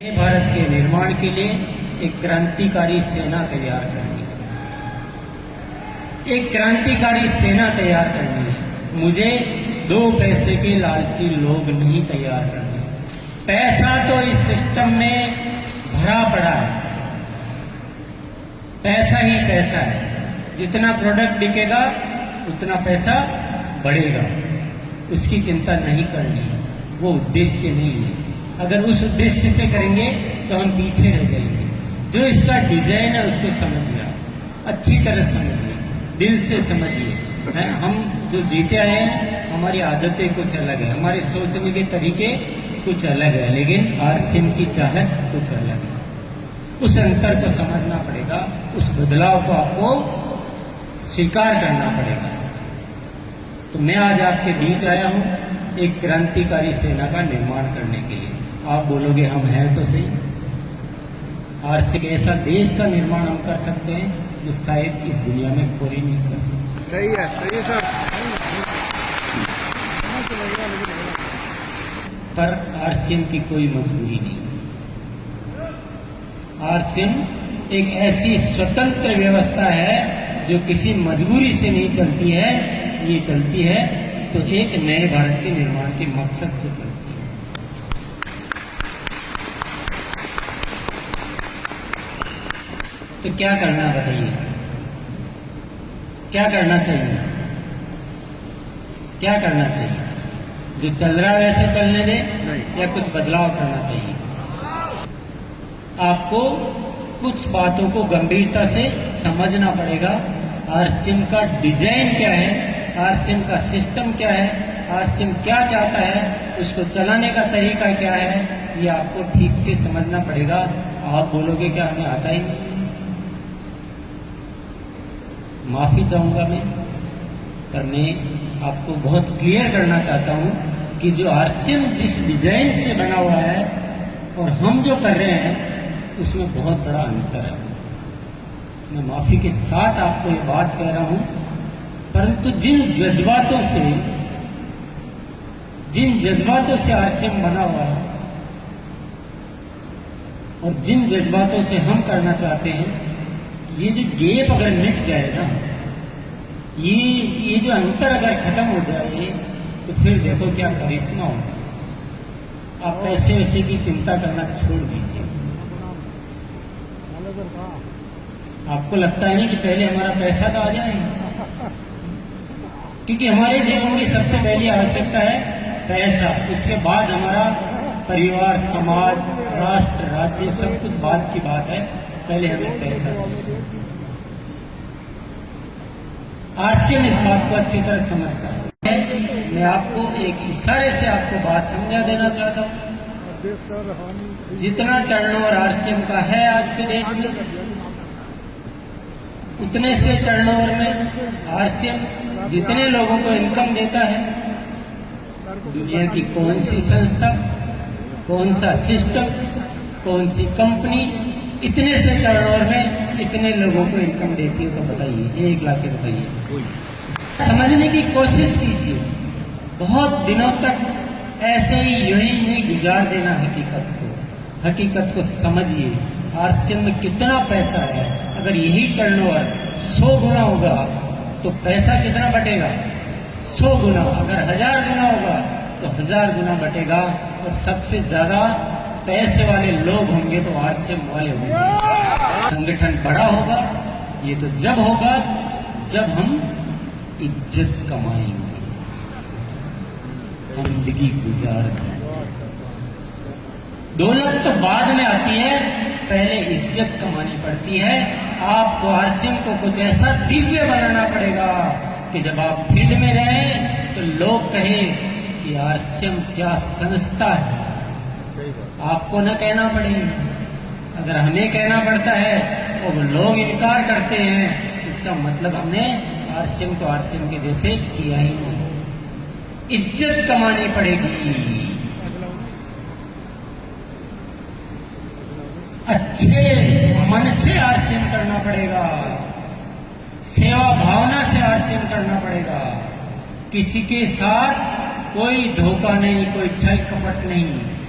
नए भारत के निर्माण के लिए एक क्रांतिकारी सेना तैयार करनी है, एक क्रांतिकारी सेना तैयार करनी है। मुझे दो पैसे के लालची लोग नहीं तैयार करने। पैसा तो इस सिस्टम में भरा पड़ा है, पैसा ही पैसा है। जितना प्रोडक्ट बिकेगा उतना पैसा बढ़ेगा, उसकी चिंता नहीं करनी है, वो उद्देश्य नहीं है। अगर उस उद्देश्य से करेंगे तो हम पीछे रह जाएंगे। जो इसका डिजाइन है उसको समझिए, अच्छी तरह समझिए, दिल से समझिए। हम जो जीते आए हैं, हमारी आदतें कुछ अलग है, हमारे सोचने के तरीके कुछ अलग है, लेकिन आरसीएम की चाहत कुछ अलग है। उस अंतर को समझना पड़ेगा, उस बदलाव को आपको स्वीकार करना पड़ेगा। तो मैं आज आपके बीच आया हूं एक क्रांतिकारी सेना का निर्माण करने के लिए। आप बोलोगे हम हैं तो सही, आरसीएम ऐसा देश का निर्माण हम कर सकते हैं जो शायद इस दुनिया में कोई नहीं कर सकता। सही है सर। पर आरसीएम की कोई मजबूरी नहीं। आरसीएम एक ऐसी स्वतंत्र व्यवस्था है जो किसी मजबूरी से नहीं चलती है, ये चलती है तो एक नए भारत के निर्माण के मकसद से चलती है। तो क्या करना बताइए, क्या करना चाहिए? क्या करना चाहिए? जो चल रहा है वैसे चलने दे या कुछ बदलाव करना चाहिए? आपको कुछ बातों को गंभीरता से समझना पड़ेगा। आरसीएम का डिजाइन क्या है, आरसीएम का सिस्टम क्या है, आरसीएम क्या चाहता है, उसको चलाने का तरीका क्या है, ये आपको ठीक से समझना पड़ेगा। आप बोलोगे क्या हमें आता ही नहीं? माफी चाहूंगा मैं, पर मैं आपको बहुत क्लियर करना चाहता हूं कि जो आरसीएम जिस डिजाइन से बना हुआ है और हम जो कर रहे हैं उसमें बहुत बड़ा अंतर है। मैं माफी के साथ आपको ये बात कह रहा हूं, परंतु जिन जज्बातों से आरसीएम बना हुआ है और जिन जज्बातों से हम करना चाहते हैं, ये जो गैप अगर मिट जाए ना, ये जो अंतर अगर खत्म हो जाए तो फिर देखो क्या करिश्मा होगा। आप पैसे वैसे की चिंता करना छोड़ दीजिए। आपको लगता है ना कि पहले हमारा पैसा तो आ जाए, क्योंकि हमारे जीवन की सबसे पहली आवश्यकता है पैसा, उसके बाद हमारा परिवार, समाज, राष्ट्र, राज्य सब कुछ बाद की बात है। पहले हमें पैसा चाहिए। आरसीएम इस बात को अच्छी तरह समझता है। मैं आपको एक इशारे से आपको बात समझा देना चाहता हूं। जितना टर्नओवर आरसीएम का है आज के डेट में, उतने से टर्नओवर में आरसीएम जितने लोगों को इनकम देता है, दुनिया की कौन सी संस्था, कौन सा सिस्टम, कौन सी कंपनी इतने से टर्नओवर में इतने लोगों को इनकम देती है? तो बताइए, 1 लाख के बताइए। समझने की कोशिश कीजिए। बहुत दिनों तक ऐसे ही यही नहीं गुजार देना हकीकत को समझिए। आरसीएम में कितना पैसा है, अगर यही टर्नओवर 100 गुना होगा तो पैसा कितना बटेगा? 100 गुना। अगर 1000 गुना होगा तो 1000 गुना बटेगा। और सबसे ज्यादा पैसे वाले लोग होंगे तो आरसीएम वाले होंगे। संगठन बड़ा होगा, ये तो जब होगा जब हम इज्जत कमाएंगे, हम जिंदगी गुजारेंगे। दौलत तो बाद में आती है, पहले इज्जत कमानी पड़ती है। आपको आरसीएम को कुछ ऐसा दिव्य बनाना पड़ेगा कि जब आप फील्ड में रहें तो लोग कहें कि आरसीएम क्या संस्था है। आपको न कहना पड़ेगा। अगर हमें कहना पड़ता है और लोग इनकार करते हैं, इसका मतलब हमने आरसीएम को आरसीएम के जैसे किया ही नहीं। इज्जत कमानी पड़ेगी, अच्छे मन से आरसीएम करना पड़ेगा, सेवा भावना से आरसीएम करना पड़ेगा। किसी के साथ कोई धोखा नहीं, कोई छल कपट नहीं।